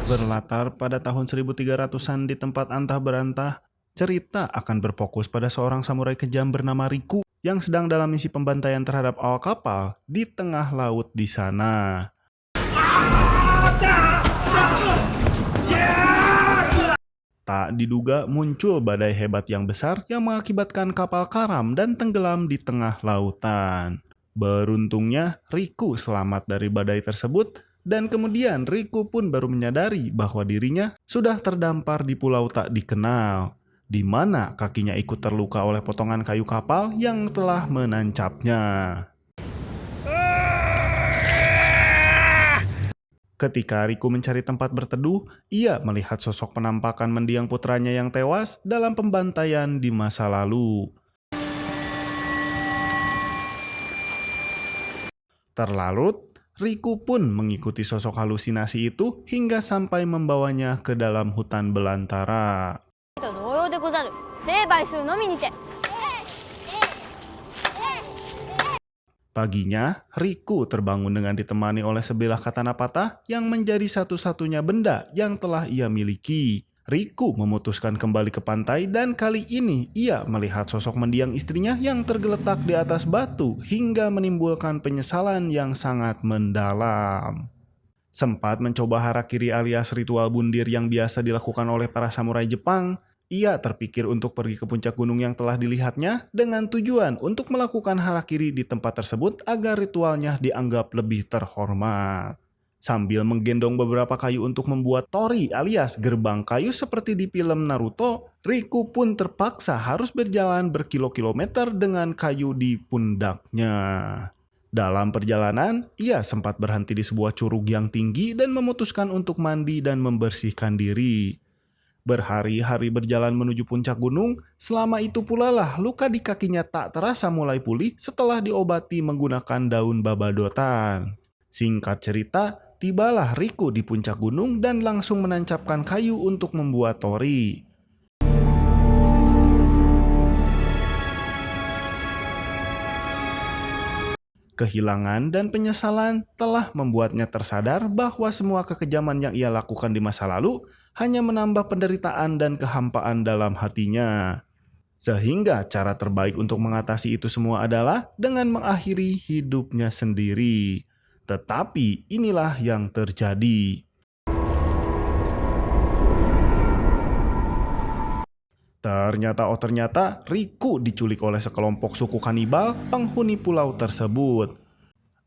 Berlatar pada tahun 1300-an di tempat antah berantah, cerita akan berfokus pada seorang samurai kejam bernama Riku yang sedang dalam misi pembantaian terhadap awak kapal di tengah laut di sana. Tak diduga muncul badai hebat yang besar yang mengakibatkan kapal karam dan tenggelam di tengah lautan. Beruntungnya, Riku selamat dari badai tersebut dan kemudian Riku pun baru menyadari bahwa dirinya sudah terdampar di pulau tak dikenal, di mana kakinya ikut terluka oleh potongan kayu kapal yang telah menancapnya. Ketika Riku mencari tempat berteduh, ia melihat sosok penampakan mendiang putranya yang tewas dalam pembantaian di masa lalu. Terlarut, Riku pun mengikuti sosok halusinasi itu hingga sampai membawanya ke dalam hutan belantara. Paginya, Riku terbangun dengan ditemani oleh sebilah katana patah yang menjadi satu-satunya benda yang telah ia miliki. Riku memutuskan kembali ke pantai dan kali ini ia melihat sosok mendiang istrinya yang tergeletak di atas batu hingga menimbulkan penyesalan yang sangat mendalam. Sempat mencoba harakiri alias ritual bundir yang biasa dilakukan oleh para samurai Jepang, ia terpikir untuk pergi ke puncak gunung yang telah dilihatnya dengan tujuan untuk melakukan harakiri di tempat tersebut agar ritualnya dianggap lebih terhormat. Sambil menggendong beberapa kayu untuk membuat tori alias gerbang kayu seperti di film Naruto, Riku pun terpaksa harus berjalan berkilo-kilometer dengan kayu di pundaknya. Dalam perjalanan, ia sempat berhenti di sebuah curug yang tinggi dan memutuskan untuk mandi dan membersihkan diri. Berhari-hari berjalan menuju puncak gunung, selama itu pula lah luka di kakinya tak terasa mulai pulih setelah diobati menggunakan daun babadotan. Singkat cerita, tibalah Riku di puncak gunung dan langsung menancapkan kayu untuk membuat tori. Kehilangan dan penyesalan telah membuatnya tersadar bahwa semua kekejaman yang ia lakukan di masa lalu hanya menambah penderitaan dan kehampaan dalam hatinya. Sehingga cara terbaik untuk mengatasi itu semua adalah dengan mengakhiri hidupnya sendiri. Tetapi inilah yang terjadi. Ternyata Riku diculik oleh sekelompok suku kanibal penghuni pulau tersebut.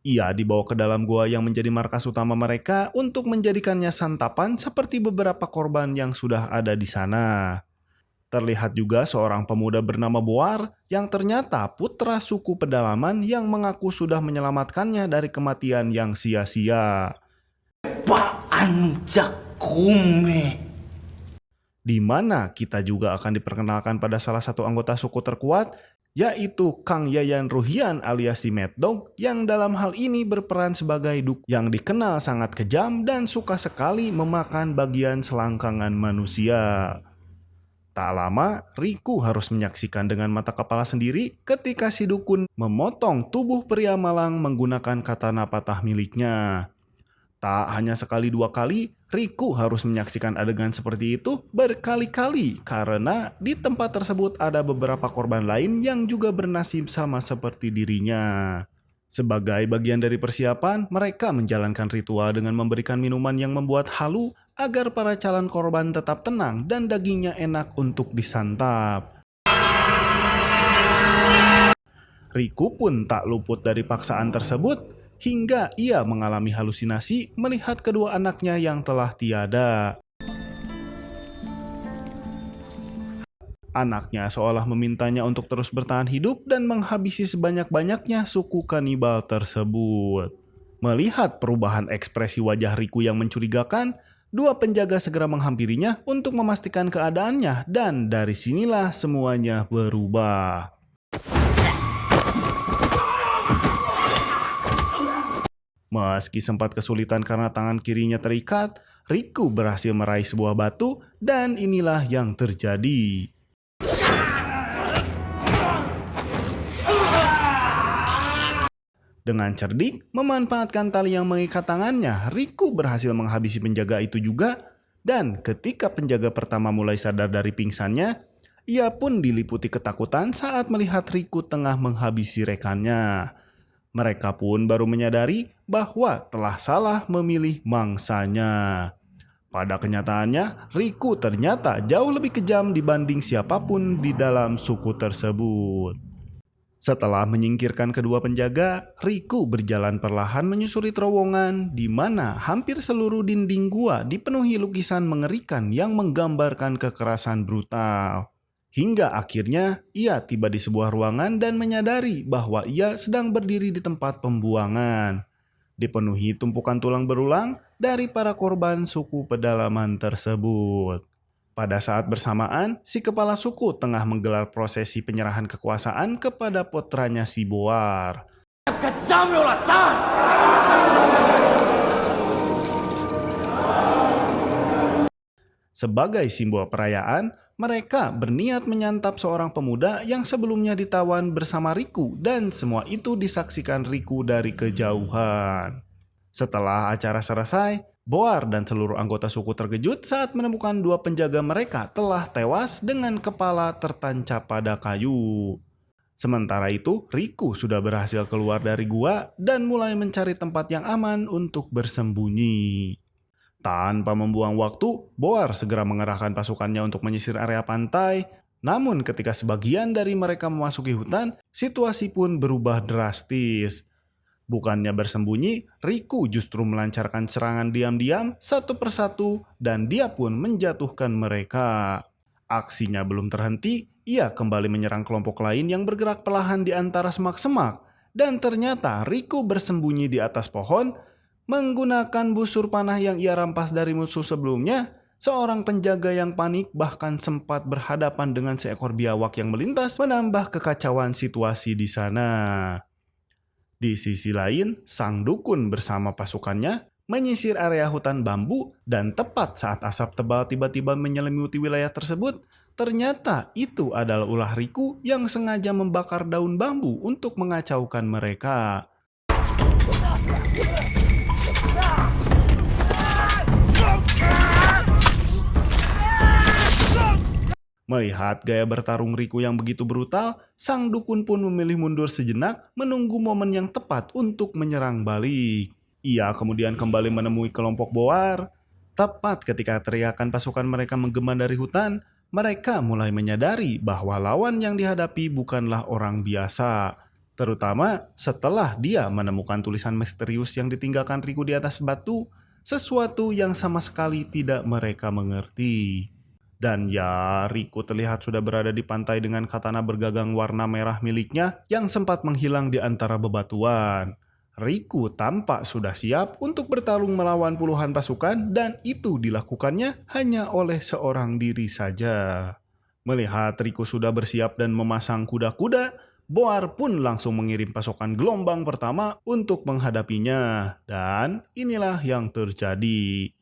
Ia dibawa ke dalam gua yang menjadi markas utama mereka untuk menjadikannya santapan seperti beberapa korban yang sudah ada di sana. Terlihat juga seorang pemuda bernama Boar yang ternyata putra suku pedalaman yang mengaku sudah menyelamatkannya dari kematian yang sia-sia. Di mana kita juga akan diperkenalkan pada salah satu anggota suku terkuat, yaitu Kang Yayan Ruhian alias si Mad Dog yang dalam hal ini berperan sebagai duk yang dikenal sangat kejam dan suka sekali memakan bagian selangkangan manusia. Tak lama, Riku harus menyaksikan dengan mata kepala sendiri ketika si dukun memotong tubuh pria malang menggunakan katana patah miliknya. Tak hanya sekali dua kali, Riku harus menyaksikan adegan seperti itu berkali-kali karena di tempat tersebut ada beberapa korban lain yang juga bernasib sama seperti dirinya. Sebagai bagian dari persiapan, mereka menjalankan ritual dengan memberikan minuman yang membuat halu agar para calon korban tetap tenang dan dagingnya enak untuk disantap. Riku pun tak luput dari paksaan tersebut, hingga ia mengalami halusinasi melihat kedua anaknya yang telah tiada. Anaknya seolah memintanya untuk terus bertahan hidup dan menghabisi sebanyak-banyaknya suku kanibal tersebut. Melihat perubahan ekspresi wajah Riku yang mencurigakan, dua penjaga segera menghampirinya untuk memastikan keadaannya dan dari sinilah semuanya berubah. Meski sempat kesulitan karena tangan kirinya terikat, Riku berhasil meraih sebuah batu dan inilah yang terjadi. Dengan cerdik, memanfaatkan tali yang mengikat tangannya, Riku berhasil menghabisi penjaga itu juga Dan ketika penjaga pertama mulai sadar dari pingsannya, ia pun diliputi ketakutan saat melihat Riku tengah menghabisi rekannya. Mereka pun baru menyadari bahwa telah salah memilih mangsanya. Pada kenyataannya, Riku ternyata jauh lebih kejam dibanding siapapun di dalam suku tersebut. Setelah menyingkirkan kedua penjaga, Riku berjalan perlahan menyusuri terowongan di mana hampir seluruh dinding gua dipenuhi lukisan mengerikan yang menggambarkan kekerasan brutal. Hingga akhirnya ia tiba di sebuah ruangan dan menyadari bahwa ia sedang berdiri di tempat pembuangan. Dipenuhi tumpukan tulang berulang dari para korban suku pedalaman tersebut. Pada saat bersamaan, si kepala suku tengah menggelar prosesi penyerahan kekuasaan kepada putranya si Boar. Sebagai simbol perayaan, mereka berniat menyantap seorang pemuda yang sebelumnya ditawan bersama Riku dan semua itu disaksikan Riku dari kejauhan. Setelah acara selesai, Boar dan seluruh anggota suku terkejut saat menemukan dua penjaga mereka telah tewas dengan kepala tertancap pada kayu. Sementara itu, Riku sudah berhasil keluar dari gua dan mulai mencari tempat yang aman untuk bersembunyi. Tanpa membuang waktu, Boar segera mengerahkan pasukannya untuk menyisir area pantai. Namun ketika sebagian dari mereka memasuki hutan, situasi pun berubah drastis. Bukannya bersembunyi, Riku justru melancarkan serangan diam-diam satu persatu dan dia pun menjatuhkan mereka. Aksinya belum terhenti, ia kembali menyerang kelompok lain yang bergerak perlahan di antara semak-semak. Dan ternyata Riku bersembunyi di atas pohon, menggunakan busur panah yang ia rampas dari musuh sebelumnya. Seorang penjaga yang panik bahkan sempat berhadapan dengan seekor biawak yang melintas menambah kekacauan situasi di sana. Di sisi lain, sang dukun bersama pasukannya menyisir area hutan bambu dan tepat saat asap tebal tiba-tiba menyelimuti wilayah tersebut, ternyata itu adalah ulah Riku yang sengaja membakar daun bambu untuk mengacaukan mereka. Melihat gaya bertarung Riku yang begitu brutal, sang dukun pun memilih mundur sejenak menunggu momen yang tepat untuk menyerang balik. Ia kemudian kembali menemui kelompok Boar. Tepat ketika teriakan pasukan mereka menggema dari hutan, mereka mulai menyadari bahwa lawan yang dihadapi bukanlah orang biasa. Terutama setelah dia menemukan tulisan misterius yang ditinggalkan Riku di atas batu, sesuatu yang sama sekali tidak mereka mengerti. Dan ya, Riku terlihat sudah berada di pantai dengan katana bergagang warna merah miliknya yang sempat menghilang di antara bebatuan. Riku tampak sudah siap untuk bertarung melawan puluhan pasukan dan itu dilakukannya hanya oleh seorang diri saja. Melihat Riku sudah bersiap dan memasang kuda-kuda, Boar pun langsung mengirim pasukan gelombang pertama untuk menghadapinya. Dan inilah yang terjadi.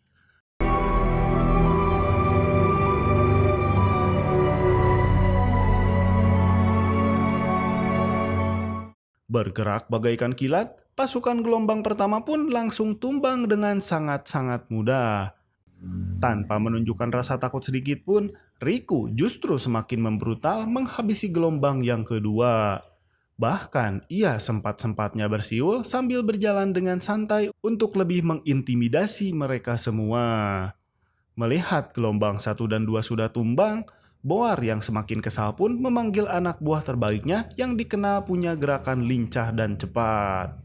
Bergerak bagaikan kilat, pasukan gelombang pertama pun langsung tumbang dengan sangat-sangat mudah. Tanpa menunjukkan rasa takut sedikit pun, Riku justru semakin membrutal menghabisi gelombang yang kedua. Bahkan ia sempat-sempatnya bersiul sambil berjalan dengan santai untuk lebih mengintimidasi mereka semua. Melihat gelombang 1 dan 2 sudah tumbang, Boar yang semakin kesal pun memanggil anak buah terbaiknya yang dikenal punya gerakan lincah dan cepat.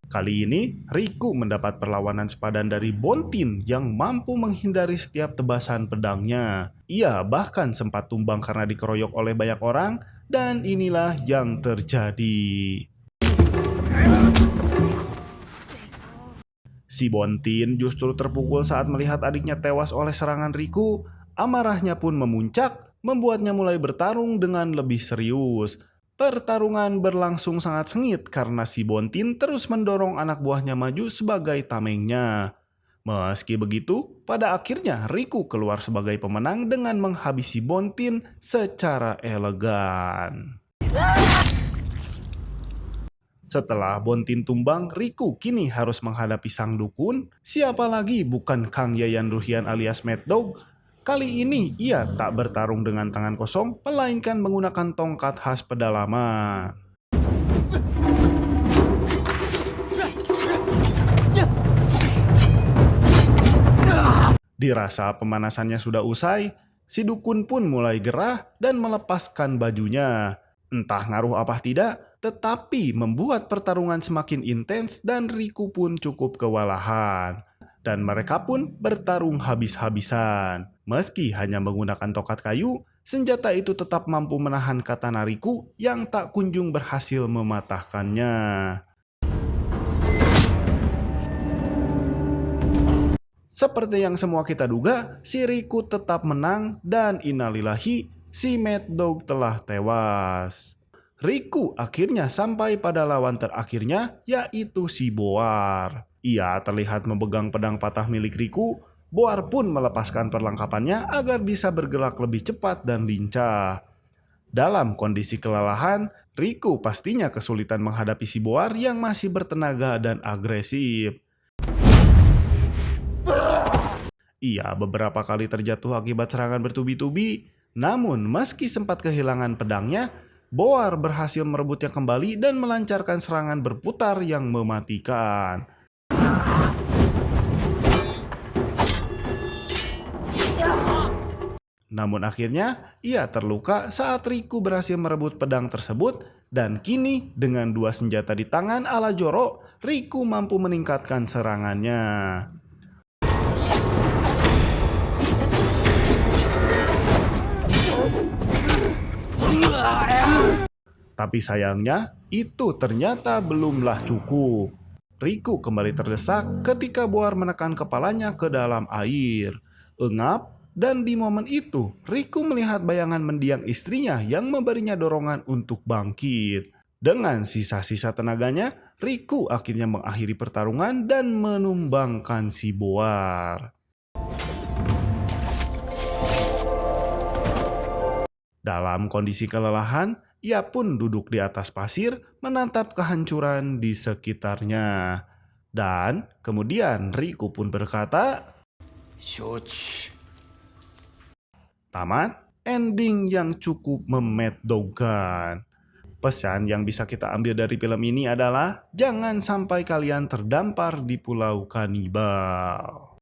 Kali ini, Riku mendapat perlawanan sepadan dari Bontin yang mampu menghindari setiap tebasan pedangnya. Ia bahkan sempat tumbang karena dikeroyok oleh banyak orang, dan inilah yang terjadi. Si Bontin justru terpukul saat melihat adiknya tewas oleh serangan Riku. Amarahnya pun memuncak, membuatnya mulai bertarung dengan lebih serius. Pertarungan berlangsung sangat sengit karena si Bontin terus mendorong anak buahnya maju sebagai tamengnya. Meski begitu, pada akhirnya Riku keluar sebagai pemenang dengan menghabisi Bontin secara elegan. Setelah Bontin tumbang, Riku kini harus menghadapi sang dukun. Siapa lagi bukan Kang Yayan Ruhian alias Mad Dog. Kali ini ia tak bertarung dengan tangan kosong, melainkan menggunakan tongkat khas pedalaman. Dirasa pemanasannya sudah usai, si dukun pun mulai gerah dan melepaskan bajunya. Entah ngaruh apa tidak, tetapi membuat pertarungan semakin intens dan Riku pun cukup kewalahan. Dan mereka pun bertarung habis-habisan. Meski hanya menggunakan tongkat kayu, senjata itu tetap mampu menahan katana Riku yang tak kunjung berhasil mematahkannya. Seperti yang semua kita duga, si Riku tetap menang dan innalillahi, si Mad Dog telah tewas. Riku akhirnya sampai pada lawan terakhirnya, yaitu si Boar. Ia terlihat memegang pedang patah milik Riku. Boar pun melepaskan perlengkapannya agar bisa bergerak lebih cepat dan lincah. Dalam kondisi kelelahan, Riku pastinya kesulitan menghadapi si Boar yang masih bertenaga dan agresif. Ia beberapa kali terjatuh akibat serangan bertubi-tubi, namun meski sempat kehilangan pedangnya, Boar berhasil merebutnya kembali dan melancarkan serangan berputar yang mematikan. Namun akhirnya, ia terluka saat Riku berhasil merebut pedang tersebut, dan kini dengan dua senjata di tangan ala Zoro, Riku mampu meningkatkan serangannya. Tapi sayangnya, itu ternyata belumlah cukup. Riku kembali terdesak ketika Boar menekan kepalanya ke dalam air. Engap, dan di momen itu, Riku melihat bayangan mendiang istrinya yang memberinya dorongan untuk bangkit. Dengan sisa-sisa tenaganya, Riku akhirnya mengakhiri pertarungan dan menumbangkan si Boar. Dalam kondisi kelelahan, ia pun duduk di atas pasir menatap kehancuran di sekitarnya. Dan kemudian Riku pun berkata, "Shochi." tamat, ending yang cukup memedogkan. Pesan yang bisa kita ambil dari film ini adalah jangan sampai kalian terdampar di pulau kanibal.